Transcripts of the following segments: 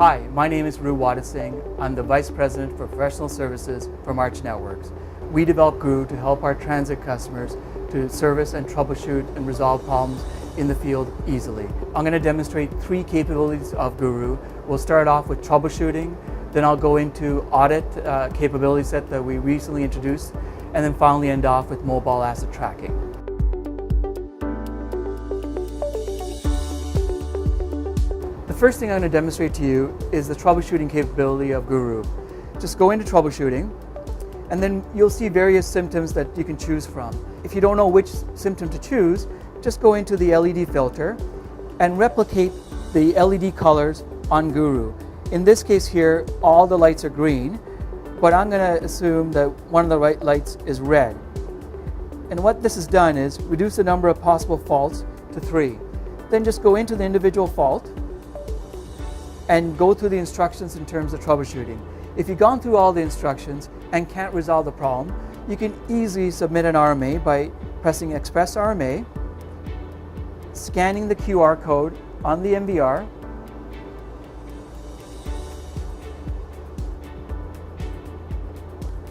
Hi, my name is GURUforTransit. I'm the Vice President for Professional Services for March Networks. We develop Guru to help our transit customers to service and troubleshoot and resolve problems in the field easily. I'm going to demonstrate 3 capabilities of Guru. We'll start off with troubleshooting, then I'll go into Audit capability set that we recently introduced, and then finally end off with mobile asset tracking. The first thing I'm going to demonstrate to you is the troubleshooting capability of Guru. Just go into troubleshooting, and then you'll see various symptoms that you can choose from. If you don't know which symptom to choose, just go into the LED filter and replicate the LED colors on Guru. In this case here, all the lights are green, but I'm going to assume that one of the lights is red. And what this has done is reduce the number of possible faults to 3. Then just go into the individual fault and go through the instructions in terms of troubleshooting. If you've gone through all the instructions and can't resolve the problem, you can easily submit an RMA by pressing Express RMA, scanning the QR code on the MVR,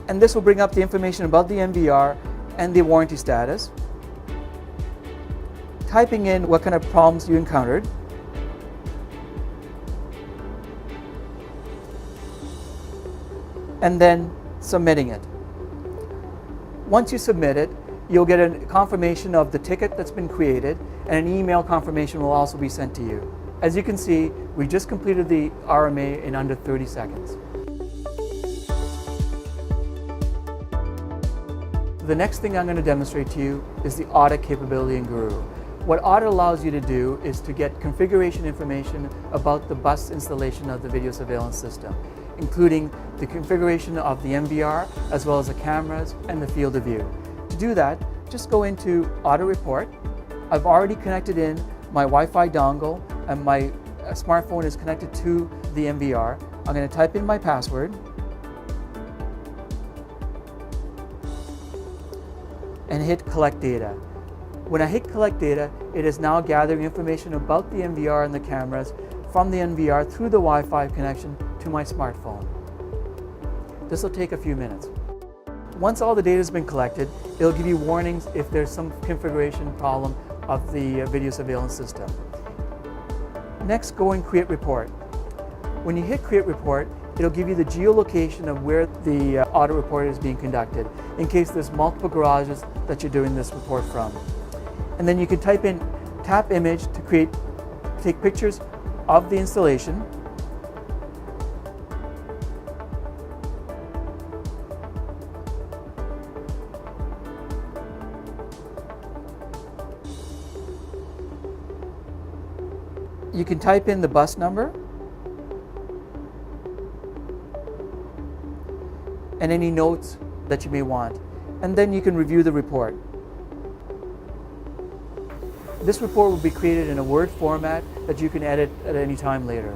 and this will bring up the information about the MVR and the warranty status, typing in what kind of problems you encountered, and then submitting it. Once you submit it, you'll get a confirmation of the ticket that's been created, and an email confirmation will also be sent to you. As you can see, we just completed the RMA in under 30 seconds. The next thing I'm going to demonstrate to you is the Audit capability in Guru. What Audit allows you to do is to get configuration information about the bus installation of the video surveillance system, including the configuration of the MVR, as well as the cameras and the field of view. To do that, just go into Audit Report. I've already connected in my Wi-Fi dongle, and my smartphone is connected to the MVR. I'm going to type in my password and hit Collect Data. When I hit Collect Data, it is now gathering information about the MVR and the cameras from the MVR through the Wi-Fi connection to my smartphone. This will take a few minutes. Once all the data has been collected, it'll give you warnings if there's some configuration problem of the video surveillance system. Next, go and Create Report. When you hit Create Report, it'll give you the geolocation of where the audit report is being conducted, in case there's multiple garages that you're doing this report from. And then you can type in Tap Image to take pictures of the installation. You can type in the bus number and any notes that you may want, and then you can review the report. This report will be created in a Word format that you can edit at any time later.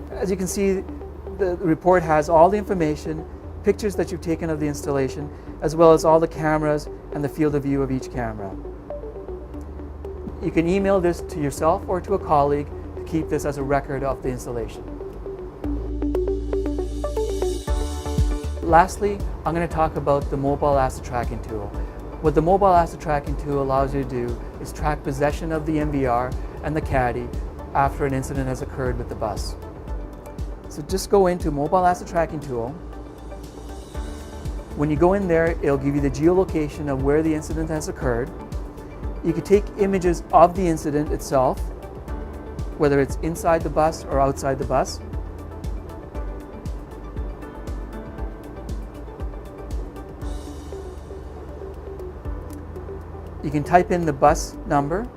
As you can see, the report has all the information, pictures that you've taken of the installation, as well as all the cameras and the field of view of each camera. You can email this to yourself or to a colleague to keep this as a record of the installation. Lastly, I'm going to talk about the mobile asset tracking tool. What the mobile asset tracking tool allows you to do is track possession of the MVR and the caddy after an incident has occurred with the bus. So just go into mobile asset tracking tool. When you go in there, it'll give you the geolocation of where the incident has occurred. You can take images of the incident itself, whether it's inside the bus or outside the bus. You can type in the bus number.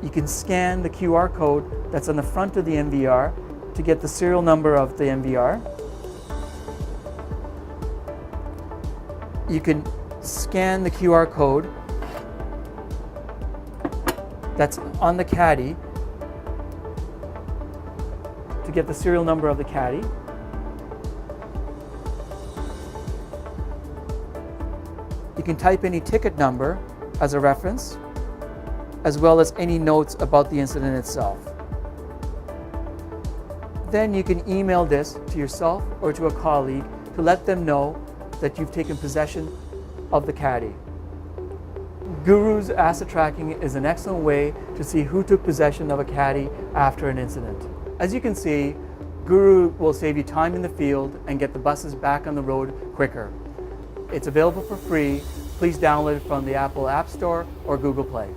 You can scan the QR code that's on the front of the MVR to get the serial number of the MVR. You can scan the QR code that's on the caddy to get the serial number of the caddy. You can type any ticket number as a reference, as well as any notes about the incident itself. Then you can email this to yourself or to a colleague to let them know that you've taken possession of the caddy. Guru's asset tracking is an excellent way to see who took possession of a caddy after an incident. As you can see, Guru will save you time in the field and get the buses back on the road quicker. It's available for free. Please download it from the Apple App Store or Google Play.